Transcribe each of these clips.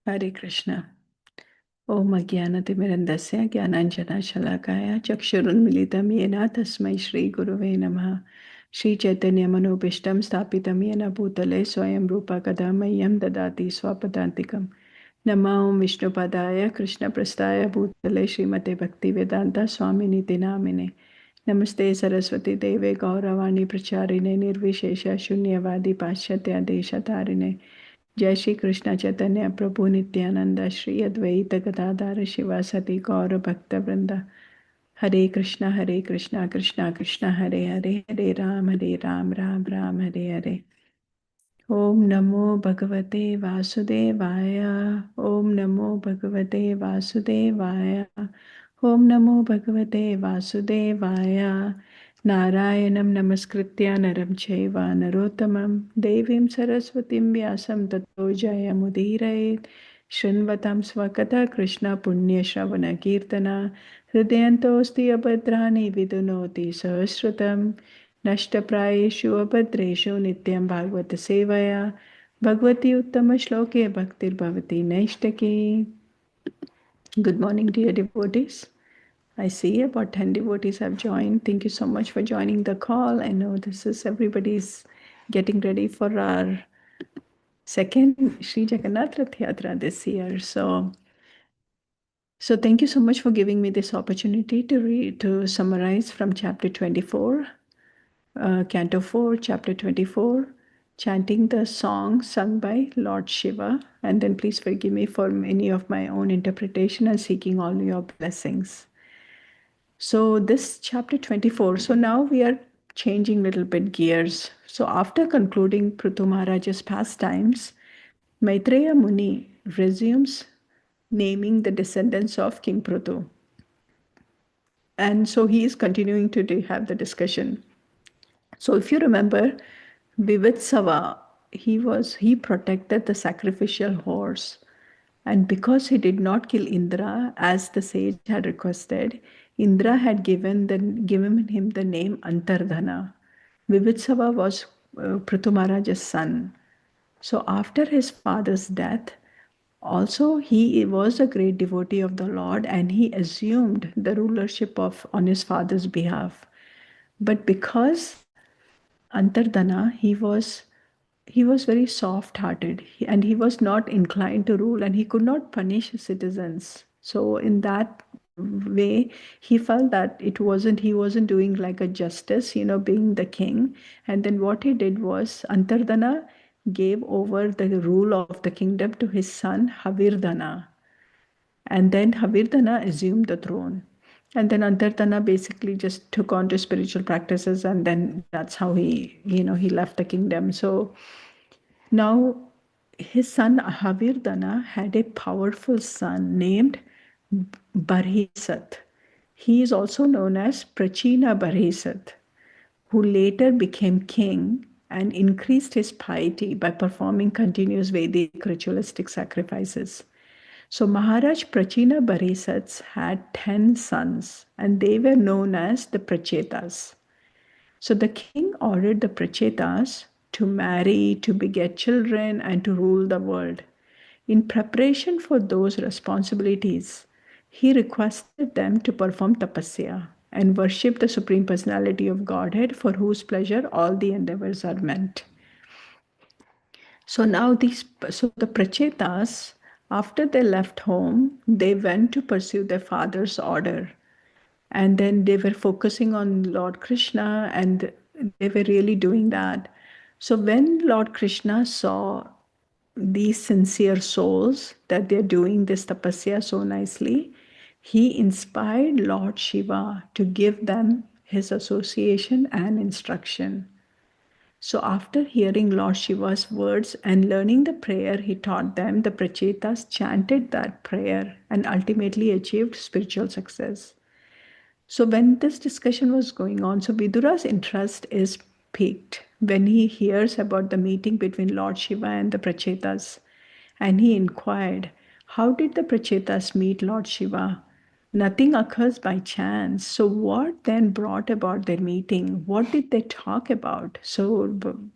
Hare Krishna. Om Ajnanatimirandasya Jnananjana Shalakaya Chakshurunmilitam Yena Tasmai Shri Guruve Namaha. Shri Chaitanya Manobishtam Sthapitam Yena Bhutale Swayam Rupa Kadamayam Dadati Swapadantikam. Nama Om Vishnupadaya Krishna Prastaya Bhutale Srimate Bhaktivedanta Swaminiti Namine. Namaste Saraswati Deve Gauravani Pracharine Nirvishesha Shunyavadi Paschatya Deshatarine. जय श्री कृष्ण चैतन्य प्रभु नित्यानंद श्री अद्वैत गदाधर शिवासति गौर भक्त वृंदा हरे कृष्णा कृष्णा कृष्णा हरे हरे हरे राम राम राम हरे हरे ओम नमो भगवते वासुदेवाय ओम नमो भगवते वासुदेवाय ओम नमो भगवते वासुदेवाय नारायणं नमस्कृत्य नरं चैव नरोत्तमं देवीं सरस्वतीं व्यासं ततो जयमुदीरयेत् शृण्वतां स्वकथा कृष्ण पुण्यश्रवणकीर्तना हृदयन्तोऽस्ति अभद्राणि विदुनोति सहस्रतम् नष्टप्रायेषु अभद्रेषु नित्यं भागवत सेवया भगवती उत्तम श्लोके भक्तिर्भवति नैष्टकी. Good morning, dear devotees. I see about 10 devotees have joined. Thank you so much for joining the call. I know this is everybody's getting ready for our second Sri Jagannath Rath Yatra this year. So thank you so much for giving me this opportunity to summarize from chapter 24. Canto 4, Chapter 24, chanting the song sung by Lord Shiva. And then please forgive me for any of my own interpretation and seeking all your blessings. So this chapter 24, so now we are changing little bit gears. So after concluding Prithu Maharaj's pastimes, Maitreya Muni resumes naming the descendants of King Prithu. And so he is continuing to have the discussion. So if you remember, Vivitsava, he protected the sacrificial horse. And because he did not kill Indra, as the sage had requested, Indra had given him the name Antardhana. Vivitsava was Prithu Maharaj's son. So after his father's death, also he was a great devotee of the Lord and he assumed the rulership on his father's behalf. But because Antardhana, he was very soft-hearted and he was not inclined to rule and he could not punish his citizens. So in that way, he felt that he wasn't doing like a justice, being the king. And then what he did was Antardhana gave over the rule of the kingdom to his son Havirdhana. And then Havirdhana assumed the throne. And then Antardhana basically just took on to spiritual practices, and then that's how he left the kingdom. So now his son Havirdhana had a powerful son named Barhisat. He is also known as Prachina Barhisat, who later became king and increased his piety by performing continuous Vedic ritualistic sacrifices. So Maharaj Prachina Barisats had 10 sons and they were known as the Prachetas. So the king ordered the Prachetas to marry, to beget children, and to rule the world. In preparation for those responsibilities, he requested them to perform tapasya and worship the Supreme Personality of Godhead, for whose pleasure all the endeavors are meant. So now the Prachetas, after they left home, they went to pursue their father's order. And then they were focusing on Lord Krishna and they were really doing that. So when Lord Krishna saw these sincere souls that they're doing this tapasya so nicely, he inspired Lord Shiva to give them his association and instruction. So after hearing Lord Shiva's words and learning the prayer he taught them, the Prachetas chanted that prayer and ultimately achieved spiritual success. So when this discussion was going on, so Vidura's interest is piqued when he hears about the meeting between Lord Shiva and the Prachetas. And he inquired, how did the Prachetas meet Lord Shiva? Nothing occurs by chance. So what then brought about their meeting? What did they talk about? So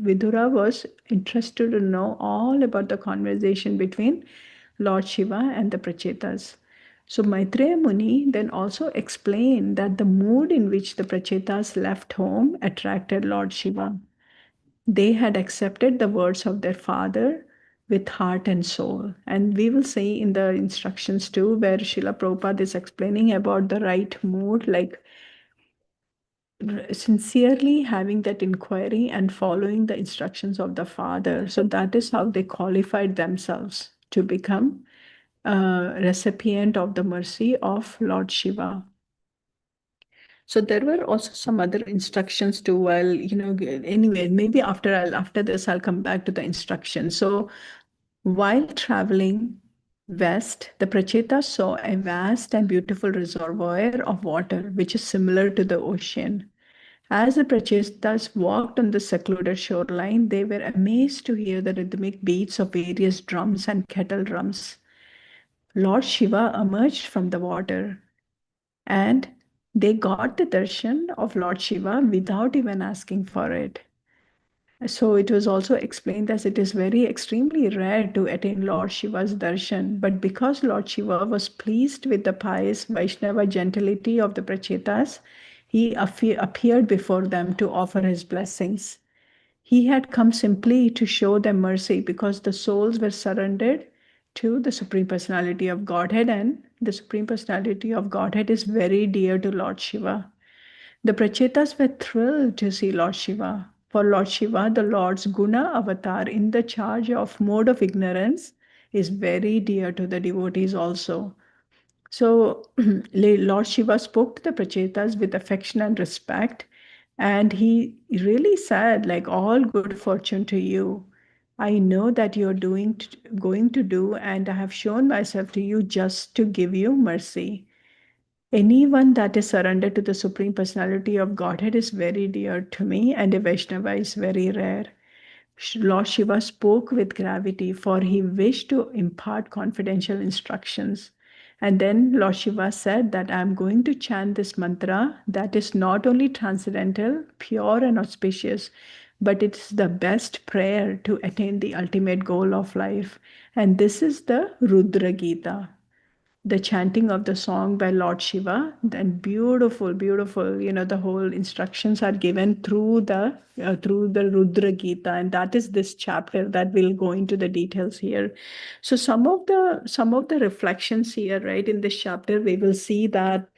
Vidura was interested to know all about the conversation between Lord Shiva and the Prachetas. So Maitreya Muni then also explained that the mood in which the Prachetas left home attracted Lord Shiva. They had accepted the words of their father with heart and soul. And we will see in the instructions too, where Srila Prabhupada is explaining about the right mood, like sincerely having that inquiry and following the instructions of the father. So that is how they qualified themselves to become a recipient of the mercy of Lord Shiva. So there were also some other instructions too. While anyway, maybe after this I'll come back to the instructions. So while traveling west, the Pracheta saw a vast and beautiful reservoir of water, which is similar to the ocean. As the Prachetas walked on the secluded shoreline, they were amazed to hear the rhythmic beats of various drums and kettle drums. Lord Shiva emerged from the water, and they got the darshan of Lord Shiva without even asking for it. So it was also explained as it is very extremely rare to attain Lord Shiva's darshan, but because Lord Shiva was pleased with the pious Vaishnava gentility of the Prachetas, he appeared before them to offer his blessings. He had come simply to show them mercy because the souls were surrendered to the Supreme Personality of Godhead, and the Supreme Personality of Godhead is very dear to Lord Shiva. The Prachetas were thrilled to see Lord Shiva. For Lord Shiva, the Lord's Guna avatar in the charge of mode of ignorance is very dear to the devotees also. So Lord Shiva spoke to the Prachetas with affection and respect, and he really said, like, all good fortune to you. I know that you're going to do, and I have shown myself to you just to give you mercy. Anyone that is surrendered to the Supreme Personality of Godhead is very dear to me, and a Vaishnava is very rare. Lord Shiva spoke with gravity, for he wished to impart confidential instructions. And then Lord Shiva said that I am going to chant this mantra that is not only transcendental, pure, and auspicious, but it's the best prayer to attain the ultimate goal of life. And this is the Rudra Gita, the chanting of the song by Lord Shiva. Then beautiful, beautiful. The whole instructions are given through the Rudra Gita, and that is this chapter that will go into the details here. So some of the reflections here, right, in this chapter, we will see that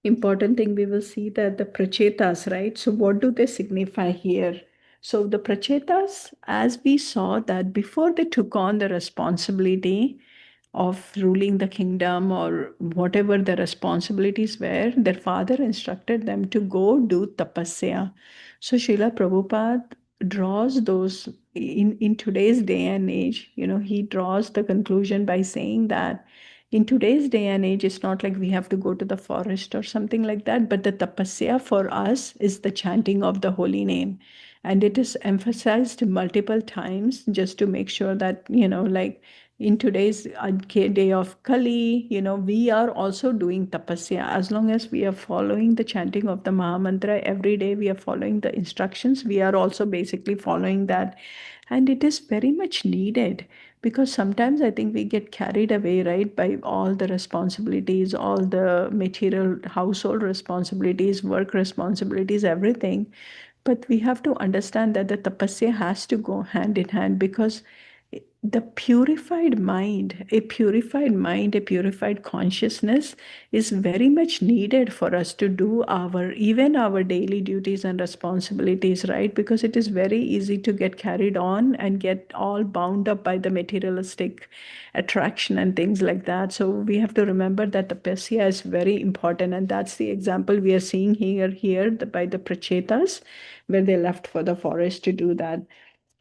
important thing. We will see that the prachetas, right? So what do they signify here? So the prachetas, as we saw that before they took on the responsibility of ruling the kingdom or whatever the responsibilities were, their father instructed them to go do tapasya. So Srila Prabhupada draws those in today's day and age, he draws the conclusion by saying that in today's day and age, it's not like we have to go to the forest or something like that, but the tapasya for us is the chanting of the holy name. And it is emphasized multiple times just to make sure that, like in today's day of Kali, we are also doing tapasya. As long as we are following the chanting of the Mahamantra every day, we are following the instructions, we are also basically following that. And it is very much needed because sometimes I think we get carried away, right, by all the responsibilities, all the material household responsibilities, work responsibilities, everything. But we have to understand that the tapasya has to go hand in hand because the a purified consciousness is very much needed for us to do even our daily duties and responsibilities, right? Because it is very easy to get carried on and get all bound up by the materialistic attraction and things like that. So we have to remember that the tapasya is very important, and that's the example we are seeing here by the prachetas, where they left for the forest to do that.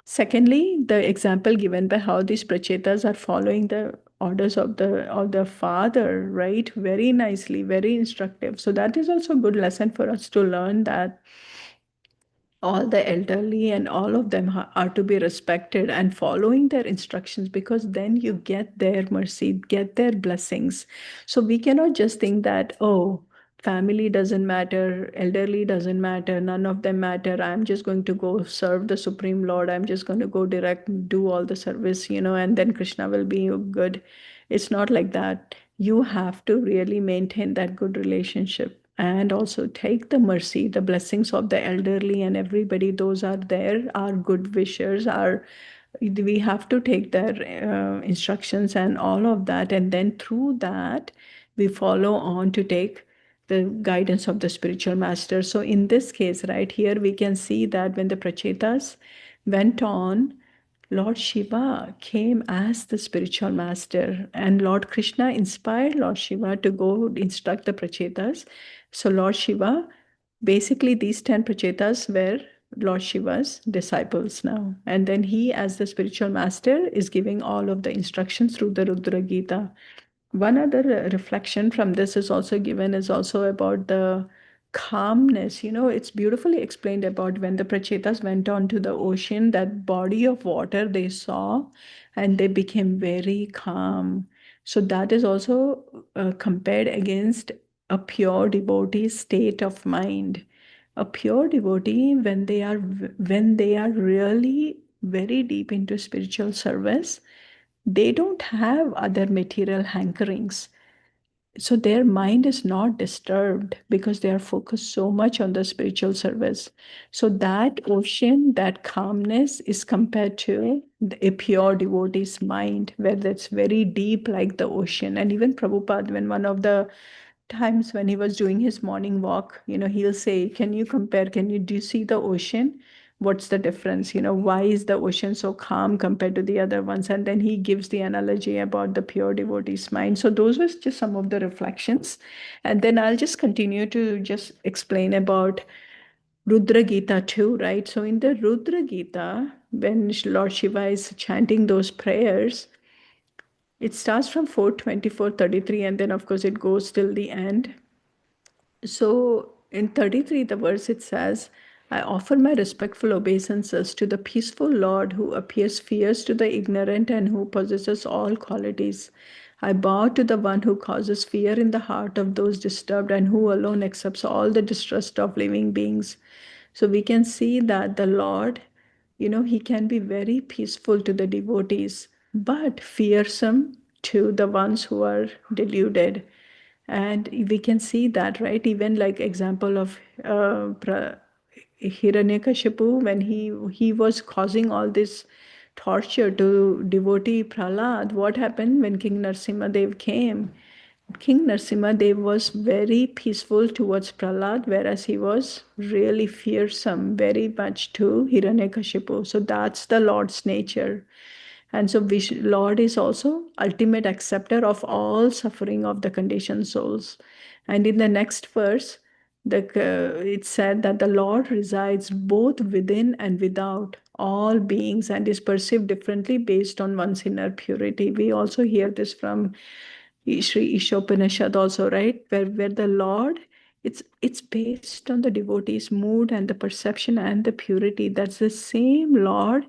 Secondly, the example given by how these prachetas are following the orders of the father, right? Very nicely, very instructive. So that is also a good lesson for us to learn that all the elderly and all of them are to be respected and following their instructions, because then you get their mercy, get their blessings. So we cannot just think that, oh, family doesn't matter, elderly doesn't matter, none of them matter. I'm just going to go serve the Supreme Lord. I'm just going to go direct, do all the service, and then Krishna will be good. It's not like that. You have to really maintain that good relationship and also take the mercy, the blessings of the elderly and everybody. Those are there, our good wishers, our we have to take their instructions and all of that, and then through that we follow on to take the guidance of the spiritual master. So in this case, right here, we can see that when the prachetas went on, Lord Shiva came as the spiritual master, and Lord Krishna inspired Lord Shiva to go instruct the prachetas. So Lord Shiva, basically these 10 prachetas were Lord Shiva's disciples now. And then he, as the spiritual master, is giving all of the instructions through the Rudra Gita. One other reflection from this is also given is also about the calmness. It's beautifully explained about when the Prachetas went on to the ocean, that body of water they saw, and they became very calm. So that is also compared against a pure devotee's state of mind. A pure devotee, when they are really very deep into spiritual service, they don't have other material hankerings. So their mind is not disturbed because they are focused so much on the spiritual service. So that ocean, that calmness is compared to a pure devotee's mind, where that's very deep like the ocean. And even Prabhupada, when one of the times when he was doing his morning walk, he'll say, can you compare, do you see the ocean? What's the difference? Why is the ocean so calm compared to the other ones? And then he gives the analogy about the pure devotee's mind. So those was just some of the reflections. And then I'll just continue to just explain about Rudra Gita too, right? So in the Rudra Gita, when Lord Shiva is chanting those prayers, it starts from 424, 33, and then of course it goes till the end. So in 33, the verse it says, I offer my respectful obeisances to the peaceful Lord who appears fierce to the ignorant and who possesses all qualities. I bow to the one who causes fear in the heart of those disturbed and who alone accepts all the distrust of living beings. So we can see that the Lord, he can be very peaceful to the devotees, but fearsome to the ones who are deluded. And we can see that, right? Even like example of Hiranyakashipu, when he was causing all this torture to devotee Prahlad, what happened when King Narsimhadev came? King Narsimhadev was very peaceful towards Prahlad, whereas he was really fearsome very much to Hiranyakashipu. So that's the Lord's nature. And so Lord is also ultimate acceptor of all suffering of the conditioned souls. And in the next verse, it said that the Lord resides both within and without all beings and is perceived differently based on one's inner purity. We also hear this from Sri Ishopanishad also, right? Where the Lord, it's based on the devotee's mood and the perception and the purity. That's the same Lord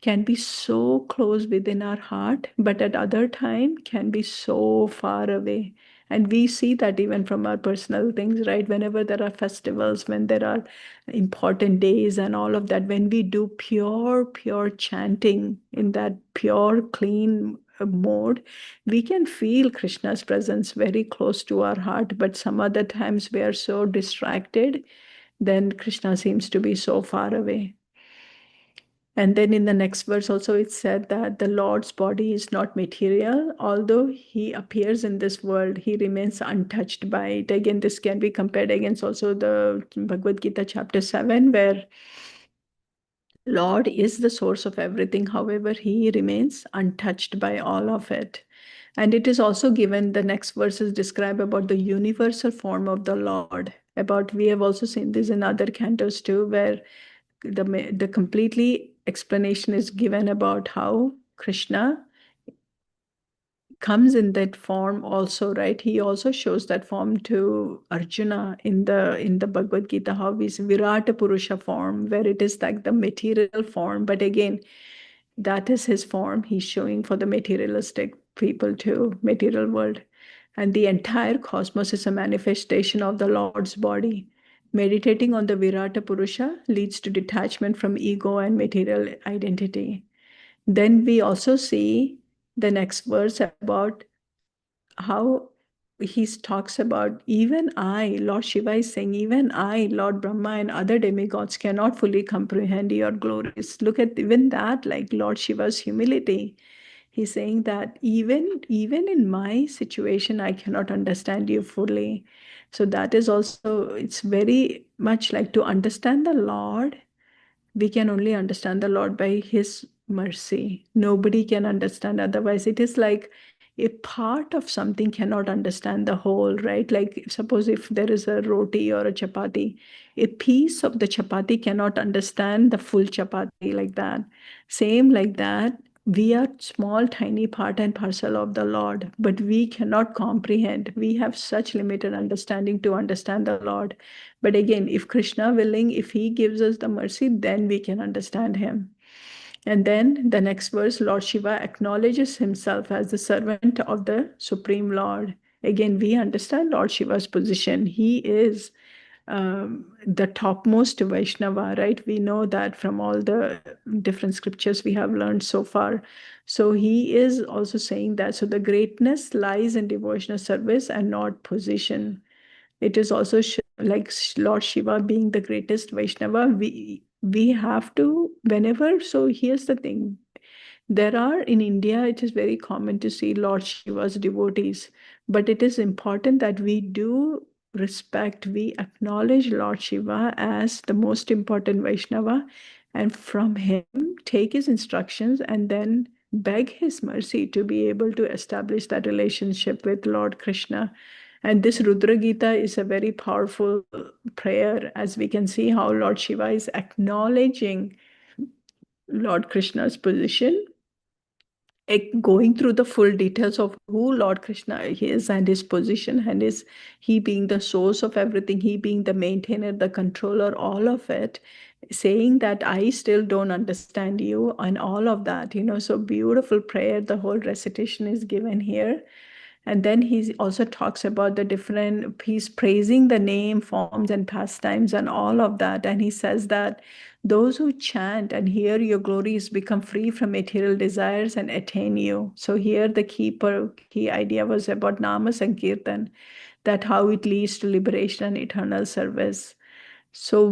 can be so close within our heart, but at other time can be so far away. And we see that even from our personal things, right? Whenever there are festivals, when there are important days and all of that, when we do pure chanting in that pure, clean mode, we can feel Krishna's presence very close to our heart. But some other times we are so distracted, then Krishna seems to be so far away. And then in the next verse also it said that the Lord's body is not material. Although he appears in this world, he remains untouched by it. Again, this can be compared against also the Bhagavad Gita chapter 7, where Lord is the source of everything. However, he remains untouched by all of it. And it is also given, the next verses describe about the universal form of the Lord. About, we have also seen this in other cantos too, where the completely explanation is given about how Krishna comes in that form also, right? He also shows that form to Arjuna in the Bhagavad Gita, how is Virata Purusha form, where it is like the material form. But again, that is his form he's showing for the materialistic people too, material world. And the entire cosmos is a manifestation of the Lord's body. Meditating on the Virata Purusha leads to detachment from ego and material identity. Then we also see the next verse about how he talks about even I, Lord Shiva is saying, even I, Lord Brahma, and other demigods cannot fully comprehend your glories. Look at even that, like Lord Shiva's humility. He's saying that even in my situation, I cannot understand you fully. So that is also, it's very much like to understand the Lord, we can only understand the Lord by His mercy. Nobody can understand otherwise. It is like a part of something cannot understand the whole, right? Like, suppose if there is a roti or a chapati, a piece of the chapati cannot understand the full chapati like that. Same like that. We are small, tiny part and parcel of the Lord, but we cannot comprehend. We have such limited understanding to understand the Lord. But again, if Krishna willing, if he gives us the mercy, then we can understand him. And then the next verse, Lord Shiva acknowledges himself as the servant of the Supreme Lord. Again, we understand Lord Shiva's position. He is the topmost Vaishnava, right? We know that from all the different scriptures we have learned so far. So he is also saying that. So the greatness lies in devotional service and not position. It is also like Lord Shiva being the greatest Vaishnava. We have to, whenever, so here's the thing. There are in India, it is very common to see Lord Shiva's devotees, but it is important that we do respect, we acknowledge Lord Shiva as the most important Vaishnava, and from him take his instructions and then beg his mercy to be able to establish that relationship with Lord Krishna. And this Rudra Gita is a very powerful prayer, as we can see how Lord Shiva is acknowledging Lord Krishna's position, going through the full details of who Lord Krishna is and his position and he being the source of everything, he being the maintainer, the controller, all of it, saying that I still don't understand you and all of that, so beautiful prayer. The whole recitation is given here. And then he also talks about the different, he's praising the name, forms, and pastimes and all of that. And he says that those who chant and hear your glories become free from material desires and attain you. So here the key idea was about Nama Sankirtan, that how it leads to liberation and eternal service. So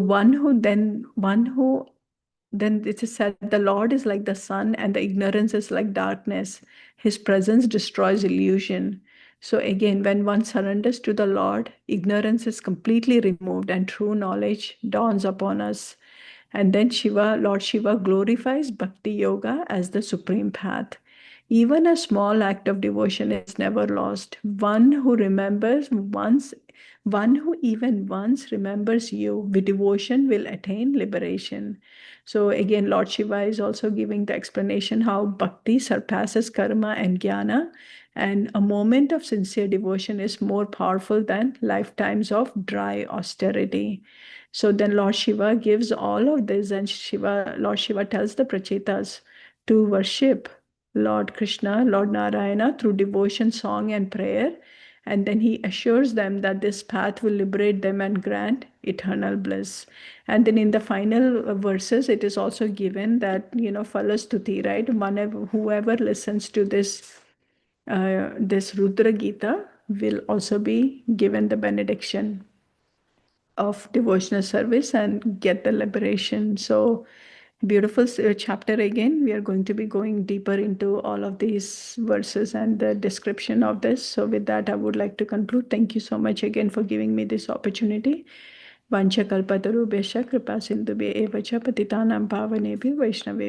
then it is said, the Lord is like the sun and the ignorance is like darkness. His presence destroys illusion. So again, when one surrenders to the Lord, ignorance is completely removed and true knowledge dawns upon us. And then Lord Shiva glorifies Bhakti Yoga as the supreme path. Even a small act of devotion is never lost. One who even once remembers you with devotion will attain liberation. So again, Lord Shiva is also giving the explanation how bhakti surpasses karma and jnana, and a moment of sincere devotion is more powerful than lifetimes of dry austerity. So then Lord Shiva gives all of this, and Lord Shiva tells the Prachetas to worship Lord Krishna, Lord Narayana through devotion, song, and prayer. And then he assures them that this path will liberate them and grant eternal bliss. And then in the final verses, it is also given that, Falastuti, right? Whoever listens to this Rudra Gita will also be given the benediction of devotional service and get the liberation. So beautiful chapter again. We are going to be going deeper into all of these verses and the description of this. So with that, I would like to conclude. Thank you so much again for giving me this opportunity. Vancha kalpatarubhesha kripa sindhubhya evacha patitanam pavanebhyo vaishnave